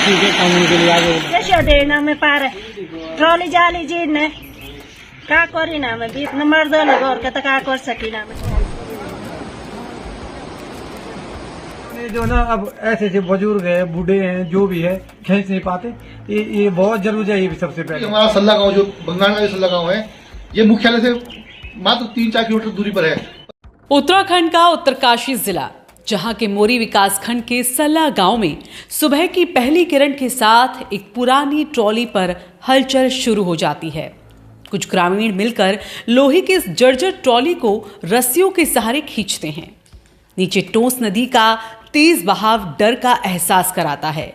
ठीक है कानून के लिए आगे कैसे देना में पार ट्रॉली जाली जी ने का करी ना में बीत नंबर दो घर के तो का कर सकी ना जो ना अब ऐसे ऐसे बुजुर्ग है बूढ़े हैं जो भी है खींच नहीं पाते ये बहुत जरूरी है। ये भी सबसे पहले हमारा सल्ला गांव जो बंगाल का सल्ला गांव है ये मुख्यालय से मात्र 3-4 किलोमीटर दूरी पर है। उत्तराखंड का उत्तरकाशी जिला जहां के मोरी विकासखंड के सल्ला गांव में सुबह की पहली किरण के साथ एक पुरानी ट्रॉली पर हलचल शुरू हो जाती है। कुछ ग्रामीण मिलकर लोहे की इस जर्जर ट्रॉली को रस्सियों के सहारे खींचते हैं। नीचे टोंस नदी का तेज बहाव डर का एहसास कराता है,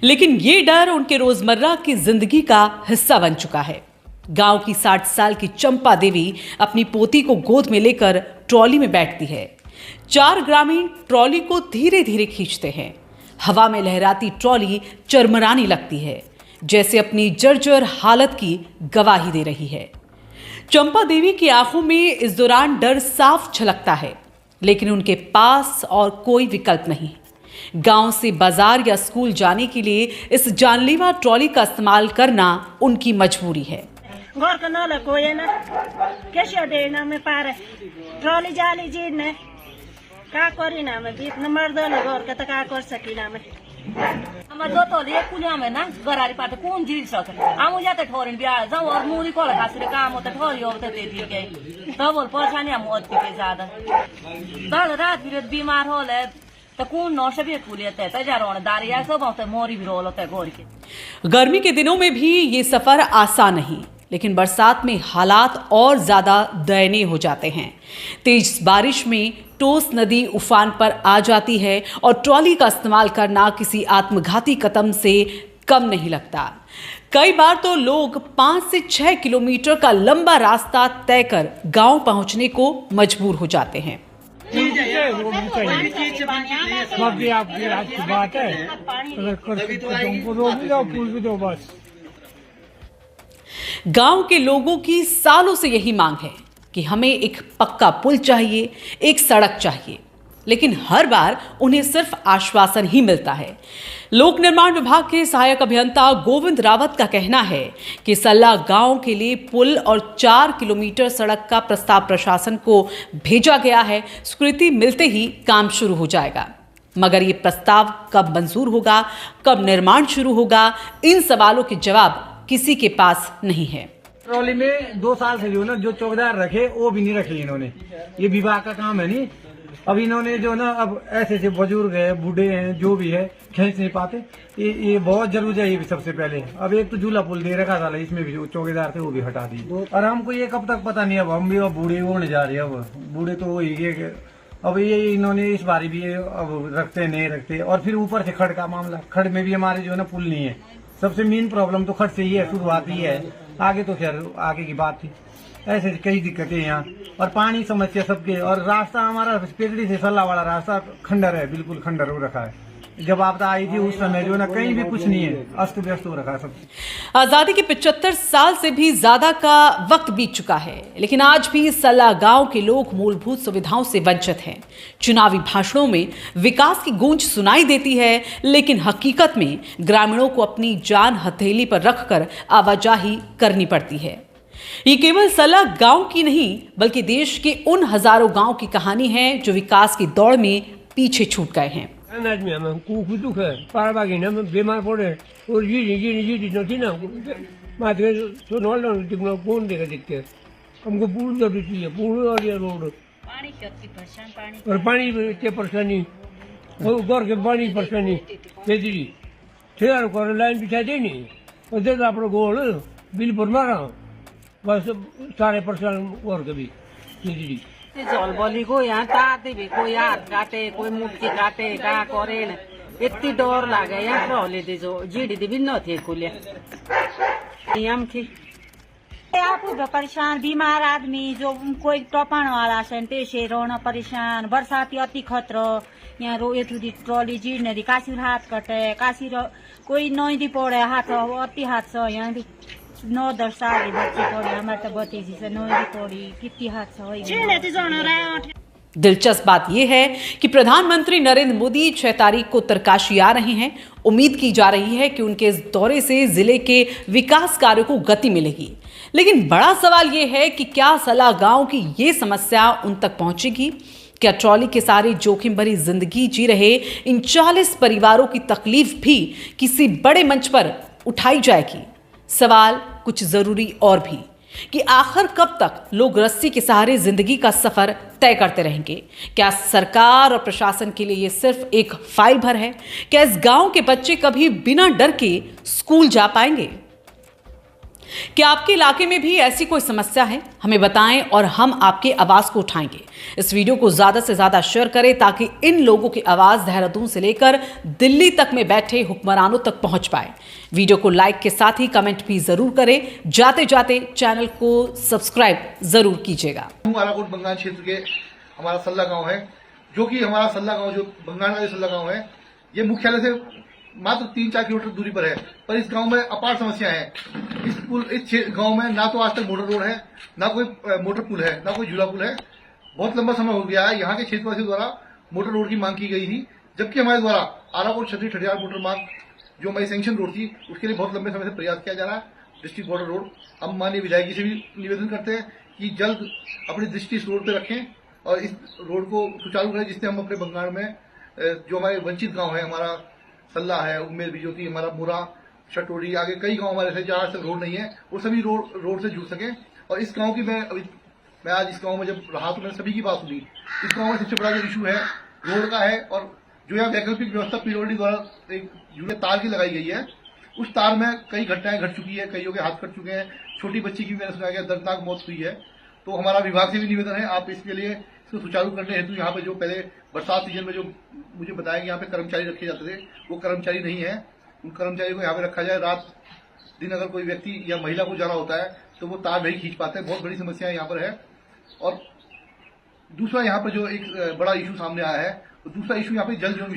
लेकिन ये डर उनके रोजमर्रा की जिंदगी का हिस्सा बन चुका है। गांव की 60 साल की चंपा देवी अपनी पोती को गोद में लेकर ट्रॉली में बैठती है। 4 ग्रामीण ट्रॉली को धीरे धीरे खींचते हैं। हवा में लहराती ट्रॉली चरमराने लगती है, जैसे अपनी जर्जर हालत की गवाही दे रही है। चंपा देवी की आंखों में इस दौरान डर साफ झलकता है, लेकिन उनके पास और कोई विकल्प नहीं। गांव से बाजार या स्कूल जाने के लिए इस जानलेवा ट्रॉली का इस्तेमाल करना उनकी मजबूरी है। घर का न कोई ना कैसे देना में पार ट्रॉली जाली जी ने का करी ना में बीत नंबर दो घर के तो का कर सकी ना में हमारे दो तो एक कुलिया में ना गरारी पाते कौन जील सके हम जाते ठोरन बिया जाओ और मुरी को खासरे काम होता ठोरी होते दे दी के तब बोल परेशानी हम मौत के ज्यादा दाल रात भी बीमार हो ले तो कौन नौशे भी कुलियते त जारोन दारिया सब होते मोरी भी रोल होते घोर के। गर्मी के दिनों में भी ये सफर आसान नहीं, लेकिन बरसात में हालात और ज्यादा दयनीय हो जाते हैं। तेज बारिश में टोंस नदी उफान पर आ जाती है और ट्रॉली का इस्तेमाल करना किसी आत्मघाती कदम से कम नहीं लगता। कई बार तो लोग 5 से 6 किलोमीटर का लंबा रास्ता तय कर गांव पहुंचने को मजबूर हो जाते हैं। ठीक है वो भी चाहिए बाकी आपकी रात की बात है अगर तुमको रोक भी दो पुल भी दो बस। गांव के लोगों की सालों से यही मांग है कि हमें एक पक्का पुल चाहिए, एक सड़क चाहिए, लेकिन हर बार उन्हें सिर्फ आश्वासन ही मिलता है। लोक निर्माण विभाग के सहायक अभियंता गोविंद रावत का कहना है कि सल्ला गांव के लिए पुल और 4 किलोमीटर सड़क का प्रस्ताव प्रशासन को भेजा गया है। स्वीकृति मिलते ही काम शुरू हो जाएगा, मगर ये प्रस्ताव कब मंजूर होगा, कब निर्माण शुरू होगा, इन सवालों के जवाब किसी के पास नहीं है। ट्रॉली में 2 साल से जो ना जो चौकीदार रखे वो भी नहीं रखे इन्होंने। ये विभाग का काम है नहीं। अब इन्होंने जो ना अब ऐसे ऐसे बुजुर्ग है बूढ़े हैं जो भी है खींच नहीं पाते ये बहुत जरूरी है। ये भी सबसे पहले अब एक तो झूला पुल दे रखा था, इसमें भी जो चौकीदार थे वो भी हटा दिए और हमको ये कब तक पता नहीं। अब हम भी अब बूढ़े होने जा रहे हैं। अब बूढ़े तो वही है। अब ये इन्होंने इस बारी भी अब रखते नहीं रखते। और फिर ऊपर से खड़ का मामला, खड़ में भी हमारे जो है ना पुल नहीं है। सबसे मेन प्रॉब्लम तो खड़ से ही है, शुरुआत ही है। आगे तो खैर आगे की बात थी। ऐसे कई दिक्कतें यहाँ और पानी समस्या सबके। और रास्ता हमारा पेटड़ी से सल्ला वाला रास्ता खंडर है, बिल्कुल खंडर हो रखा है। जब आपदा आई थी उस समय जो ना कहीं भी कुछ नहीं है, अस्त व्यस्त हो रखा है सब। आजादी के 75 साल से भी ज्यादा का वक्त बीत चुका है, लेकिन आज भी सल्ला गांव के लोग मूलभूत सुविधाओं से वंचित हैं। चुनावी भाषणों में विकास की गूंज सुनाई देती है, लेकिन हकीकत में ग्रामीणों को अपनी जान हथेली पर रखकर आवाजाही करनी पड़ती है। ये केवल सल्ला गांव की नहीं, बल्कि देश के उन हजारों गांव की कहानी है जो विकास की दौड़ में पीछे छूट गए हैं। आदमी हमें कुछ दुख है पार बागी ना बीमार पड़े और जी नहीं ना मात्र तो नॉल कौन देगा देखते हमको पुल जरूरी चाहिए, पुल और ये रोड और पानी की परेशानी घर के पानी परेशानी तेजी ठेर कर लाइन बिछा दे नहीं और दे आप गोल बिल पर मारा बस सारे परेशान घर के भी तेजी जल बली को यहाँ ताते भी कोई हाथ काटे कोई मुट्ठी काटे का करे न इतनी डर लागे यहाँ ट्रॉली दे जो जीडी दी भी न थे खुले नियम थी। आप परेशान बीमार आदमी जो कोई टपान वाला से से रोना परेशान बरसाती अति खतरो यहाँ रो यथुदी ट्रॉली जीर्ण दी काशी हाथ कटे काशी कोई नई पड़े हाथ अति हाथ छ यहाँ भी 9-10 साल बच्ची पड़ी हमारे तो भतीजी से नई पड़ी कितनी हाथ छ दिलचस्प बात यह है कि प्रधानमंत्री नरेंद्र मोदी 6 तारीख को उत्तरकाशी आ रहे हैं। उम्मीद की जा रही है कि उनके इस दौरे से जिले के विकास कार्यों को गति मिलेगी। लेकिन बड़ा सवाल यह है कि क्या सला गांव की ये समस्या उन तक पहुंचेगी? क्या ट्रॉली के सारे जोखिम भरी जिंदगी जी रहे इन 40 परिवारों की तकलीफ भी किसी बड़े मंच पर उठाई जाएगी? सवाल कुछ जरूरी और भी कि आखिर कब तक लोग रस्सी के सहारे जिंदगी का सफर तय करते रहेंगे? क्या सरकार और प्रशासन के लिए ये सिर्फ एक फाइल भर है? क्या इस गांव के बच्चे कभी बिना डर के स्कूल जा पाएंगे? क्या आपके इलाके में भी ऐसी कोई समस्या है? हमें बताएं और हम आपकी आवाज को उठाएंगे। इस वीडियो को ज्यादा से ज्यादा शेयर करें ताकि इन लोगों की आवाज देहरादून से लेकर दिल्ली तक में बैठे हुक्मरानों तक पहुंच पाए। वीडियो को लाइक के साथ ही कमेंट भी जरूर करें। जाते जाते चैनल को सब्सक्राइब जरूर कीजिएगा। आराकोट बंगाल क्षेत्र के हमारा सल्ला गांव है, जो कि हमारा सल्ला गांव जो बंगाल का जो सल्ला गांव है, ये मुख्यालय से मात्र 3-4 किलोमीटर दूरी पर है। पर इस गांव में अपार समस्या है। इस गांव में ना तो आज तक मोटर रोड है, ना कोई मोटर पुल है, ना कोई झूला पुल है। बहुत लंबा समय हो गया है। यहाँ के क्षेत्रवासियों द्वारा मोटर रोड की मांग की गई थी, जबकि हमारे द्वारा आराकोट छतरी ठठियार मोटर मार्ग जो हमारी सैंक्शन रोड थी, उसके लिए बहुत लंबे समय से प्रयास किया जा रहा है। डिस्ट्रिक्ट बॉर्डर रोड हम माननीय विधायक जी से भी निवेदन करते हैं कि जल्द अपनी दृष्टि इस रोड पर रखें और इस रोड को सुचारू करें, जिससे हम अपने बंगाल में जो हमारे वंचित गांव है, हमारा सल्ला है, उम्मेद बिजोती, हमारा मुरा, शटोरी, आगे कई गांव हमारे जहाँ तक रोड नहीं है, वो सभी रोड से जुड़ सके। और इस गांव की मैं आज इस गांव में जब रहा तो मैंने सभी की बात सुनी। इस गांव में सबसे बड़ा जो इशू है रोड का है, और जो यहाँ वैकल्पिक व्यवस्था पीडब्ल्यूडी द्वारा एक जुड़े तार की लगाई गई है, उस तार में कई घटनाएं घट चुकी है, कईयों के हाथ कट चुके हैं, छोटी बच्ची की भी मैंने सुना गया दर्दनाक मौत हुई है। तो हमारा विभाग से भी निवेदन है, आप इसके लिए इसको सुचारू करने हेतु यहाँ पे जो पहले बरसात सीजन में जो मुझे बताया कि यहाँ पे कर्मचारी रखे जाते थे, वो कर्मचारी नहीं है। उन कर्मचारियों को यहाँ पे रखा जाए। रात दिन अगर कोई व्यक्ति या महिला को जाना होता है तो वो तार नहीं खींच पाते हैं। बहुत बड़ी समस्या यहाँ पर है। और दूसरा यहाँ पर जो एक बड़ा इशू सामने आया है, तो दूसरा इशू यहाँ पे जल जीवन